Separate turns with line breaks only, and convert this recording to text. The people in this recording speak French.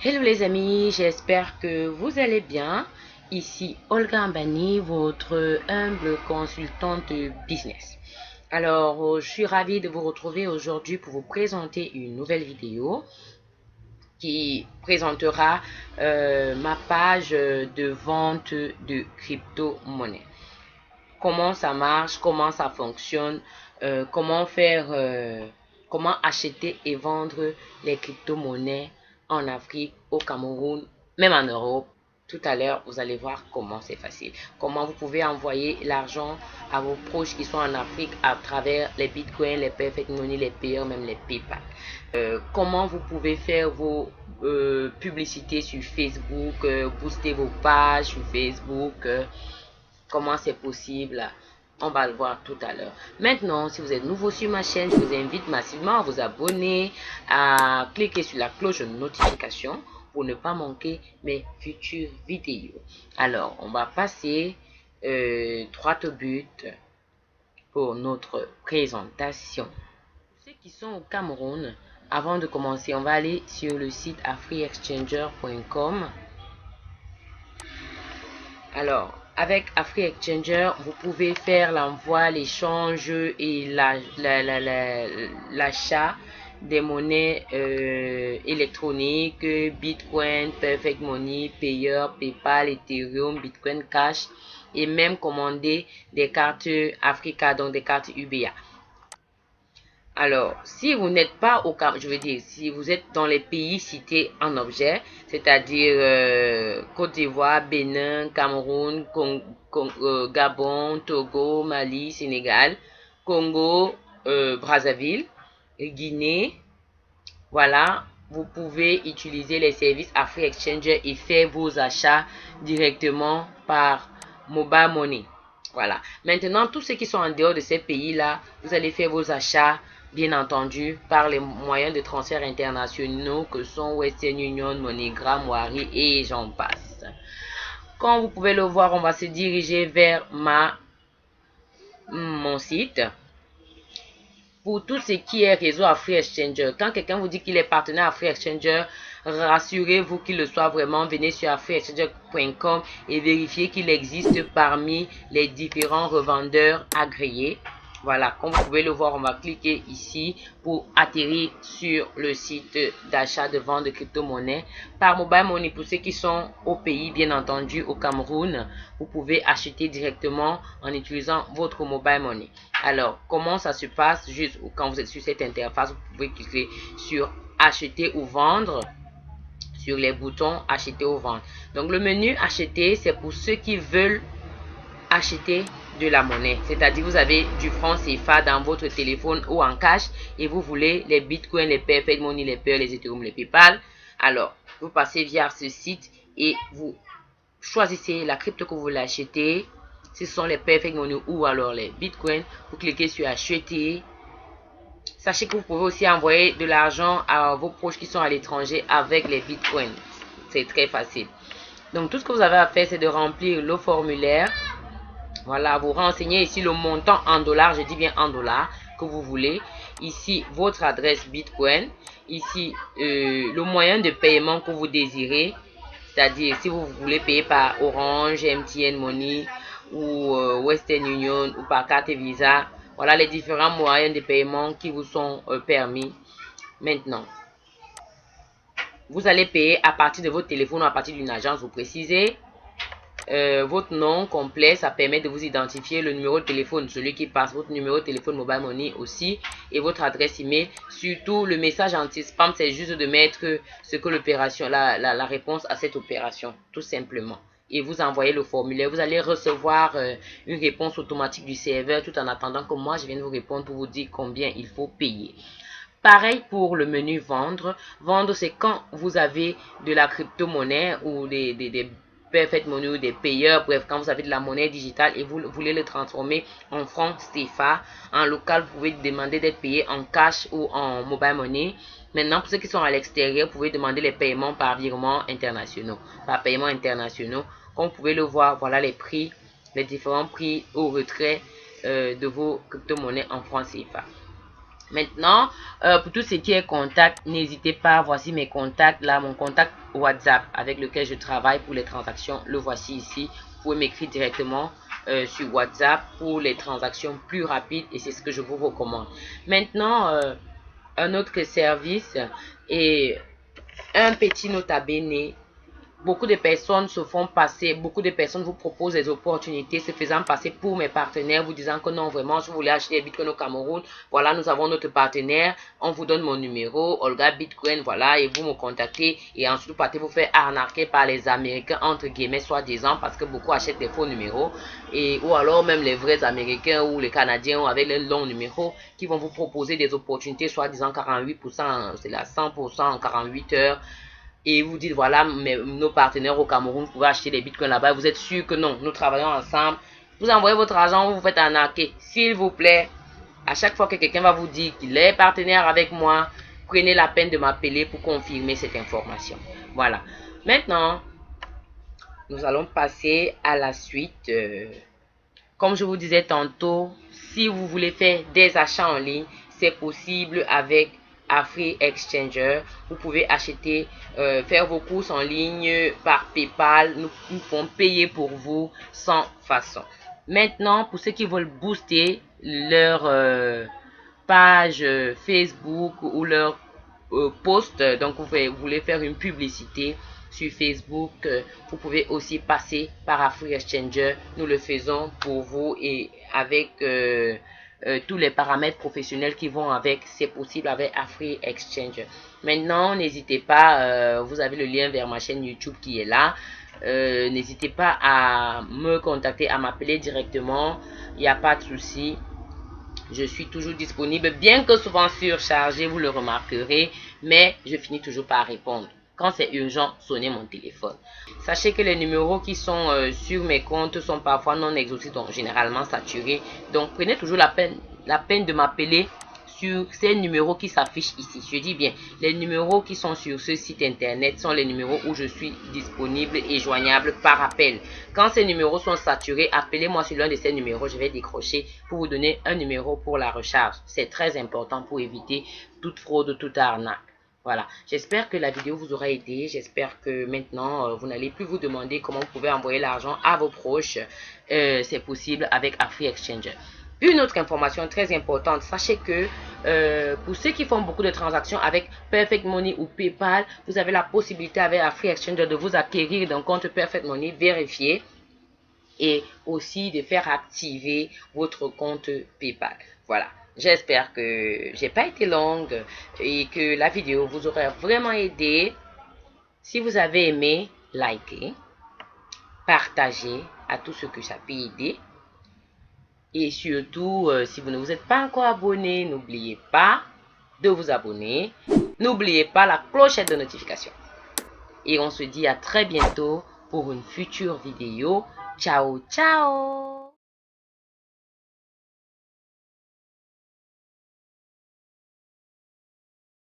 Hello les amis, j'espère que vous allez bien. Ici Olga Ambani, votre humble consultante business. Alors, je suis ravie de vous retrouver aujourd'hui pour vous présenter une nouvelle vidéo qui présentera ma page de vente de crypto-monnaie. Comment ça marche, comment ça fonctionne, comment acheter et vendre les crypto-monnaies en Afrique, au Cameroun, même en Europe. Tout à l'heure, vous allez voir comment c'est facile. Comment vous pouvez envoyer l'argent à vos proches qui sont en Afrique à travers les bitcoins, les perfect money, les payeurs, même les PayPal. Comment vous pouvez faire vos publicités sur Facebook, booster vos pages sur Facebook. Comment c'est possible, on va le voir tout à l'heure. Maintenant, si vous êtes nouveau sur ma chaîne, je vous invite massivement à vous abonner, à cliquer sur la cloche de notification pour ne pas manquer mes futures vidéos. Alors, on va passer droit au but pour notre présentation. Ceux qui sont au Cameroun, avant de commencer, on va aller sur le site afriexchanger.com. Alors, avec AfriExchanger, vous pouvez faire l'envoi, l'échange et l'achat des monnaies électroniques, Bitcoin, Perfect Money, Payer, PayPal, Ethereum, Bitcoin Cash et même commander des cartes Africa, donc des cartes UBA. Alors, si vous n'êtes pas au Cameroun, je veux dire, si vous êtes dans les pays cités en objet, c'est-à-dire Côte d'Ivoire, Bénin, Cameroun, Gabon, Togo, Mali, Sénégal, Congo, Brazzaville, Guinée, voilà, vous pouvez utiliser les services AfriExchanger et faire vos achats directement par Mobile Money. Voilà. Maintenant, tous ceux qui sont en dehors de ces pays-là, vous allez faire vos achats, bien entendu, par les moyens de transfert internationaux que sont Western Union, MoneyGram, Wari et j'en passe. Comme vous pouvez le voir, on va se diriger vers mon site. Pour tout ce qui est réseau AfriExchanger, quand quelqu'un vous dit qu'il est partenaire AfriExchanger, rassurez-vous qu'il le soit vraiment. Venez sur afriexchanger.com et vérifiez qu'il existe parmi les différents revendeurs agréés. Voilà, comme vous pouvez le voir, on va cliquer ici pour atterrir sur le site d'achat de vente de crypto-monnaies. Par Mobile Money, pour ceux qui sont au pays, bien entendu, au Cameroun, vous pouvez acheter directement en utilisant votre Mobile Money. Alors, comment ça se passe? Juste quand vous êtes sur cette interface, vous pouvez cliquer sur acheter ou vendre, sur les boutons acheter ou vendre. Donc, le menu acheter, c'est pour ceux qui veulent acheter de la monnaie, c'est-à-dire vous avez du franc CFA dans votre téléphone ou en cash et vous voulez les bitcoins, les perfect money, les Pearl, les Ethereum, les PayPal. Alors, vous passez via ce site et vous choisissez la crypto que vous voulez acheter. Ce sont les perfect money ou alors les bitcoins. Vous cliquez sur acheter. Sachez que vous pouvez aussi envoyer de l'argent à vos proches qui sont à l'étranger avec les bitcoins. C'est très facile. Donc, tout ce que vous avez à faire, c'est de remplir le formulaire. Voilà, vous renseignez ici le montant en dollars, je dis bien en dollars, que vous voulez. Ici, votre adresse Bitcoin. Ici, le moyen de paiement que vous désirez. C'est-à-dire, si vous voulez payer par Orange, MTN Money ou Western Union ou par carte Visa. Voilà les différents moyens de paiement qui vous sont permis. Maintenant, vous allez payer à partir de votre téléphone ou à partir d'une agence, vous précisez. Votre nom complet, ça permet de vous identifier, le numéro de téléphone, celui qui passe, votre numéro de téléphone Mobile Money aussi, et votre adresse email. Surtout, le message anti-spam, c'est juste de mettre ce que l'opération, la réponse à cette opération, tout simplement. Et vous envoyez le formulaire. Vous allez recevoir une réponse automatique du serveur tout en attendant que moi je vienne vous répondre pour vous dire combien il faut payer. Pareil pour le menu vendre. Vendre, c'est quand vous avez de la crypto-monnaie ou des perfect money ou des payeurs, bref, quand vous avez de la monnaie digitale et vous voulez le transformer en francs CFA, en local, vous pouvez demander d'être payé en cash ou en mobile money. Maintenant, pour ceux qui sont à l'extérieur, vous pouvez demander les paiements par virement internationaux. Par paiement internationaux, comme vous pouvez le voir, voilà les prix, les différents prix au retrait de vos crypto-monnaies en francs CFA. Maintenant, pour tout ce qui est contact, n'hésitez pas, voici mes contacts, là, mon contact WhatsApp avec lequel je travaille pour les transactions, le voici ici. Vous pouvez m'écrire directement sur WhatsApp pour les transactions plus rapides et c'est ce que je vous recommande. Maintenant, un autre service et un petit nota bene. Beaucoup de personnes se font passer, beaucoup de personnes vous proposent des opportunités se faisant passer pour mes partenaires, vous disant que non, vraiment, si vous voulez acheter des bitcoins au Cameroun, voilà, nous avons notre partenaire, on vous donne mon numéro, Olga Bitcoin, voilà, et vous me contactez, et ensuite vous partez vous faire arnaquer par les Américains, entre guillemets, soi-disant, parce que beaucoup achètent des faux numéros, et, ou alors même les vrais Américains ou les Canadiens avec les longs numéros, qui vont vous proposer des opportunités, soi-disant 48%, c'est la 100% en 48 heures, et vous dites voilà, nos partenaires au Cameroun pouvaient acheter des bitcoins là-bas, vous êtes sûr que non, nous travaillons ensemble, vous envoyez votre argent, vous vous faites arnaquer. S'il vous plaît, à chaque fois que quelqu'un va vous dire qu'il est partenaire avec moi, prenez la peine de m'appeler pour confirmer cette information. Voilà. Maintenant, nous allons passer à la suite. Comme je vous disais tantôt, si vous voulez faire des achats en ligne, c'est possible avec AfriExchanger. Vous pouvez acheter, faire vos courses en ligne par PayPal. Nous pouvons payer pour vous sans façon. Maintenant, pour ceux qui veulent booster leur page Facebook ou leur post, donc vous voulez faire une publicité sur Facebook, vous pouvez aussi passer par AfriExchanger. Nous le faisons pour vous et avec tous les paramètres professionnels qui vont avec, c'est possible avec AfriExchanger. Maintenant, n'hésitez pas, vous avez le lien vers ma chaîne YouTube qui est là. N'hésitez pas à me contacter, à m'appeler directement, il n'y a pas de souci. Je suis toujours disponible, bien que souvent surchargé, vous le remarquerez, mais je finis toujours par répondre. Quand c'est urgent, sonnez mon téléphone. Sachez que les numéros qui sont sur mes comptes sont parfois non exhaustifs, donc généralement saturés. Donc prenez toujours la peine de m'appeler sur ces numéros qui s'affichent ici. Je dis bien, les numéros qui sont sur ce site internet sont les numéros où je suis disponible et joignable par appel. Quand ces numéros sont saturés, appelez-moi sur l'un de ces numéros, je vais décrocher pour vous donner un numéro pour la recharge. C'est très important pour éviter toute fraude, toute arnaque. Voilà, j'espère que la vidéo vous aura aidé. J'espère que maintenant, vous n'allez plus vous demander comment vous pouvez envoyer l'argent à vos proches. C'est possible avec AfriExchanger. Une autre information très importante, sachez que pour ceux qui font beaucoup de transactions avec Perfect Money ou PayPal, vous avez la possibilité avec AfriExchanger de vous acquérir d'un compte Perfect Money vérifié et aussi de faire activer votre compte PayPal. Voilà. J'espère que j'ai pas été longue et que la vidéo vous aura vraiment aidé. Si vous avez aimé, likez, partagez à tous ceux que ça peut aider. Et surtout, si vous ne vous êtes pas encore abonné, n'oubliez pas de vous abonner. N'oubliez pas la clochette de notification. Et on se dit à très bientôt pour une future vidéo. Ciao, ciao!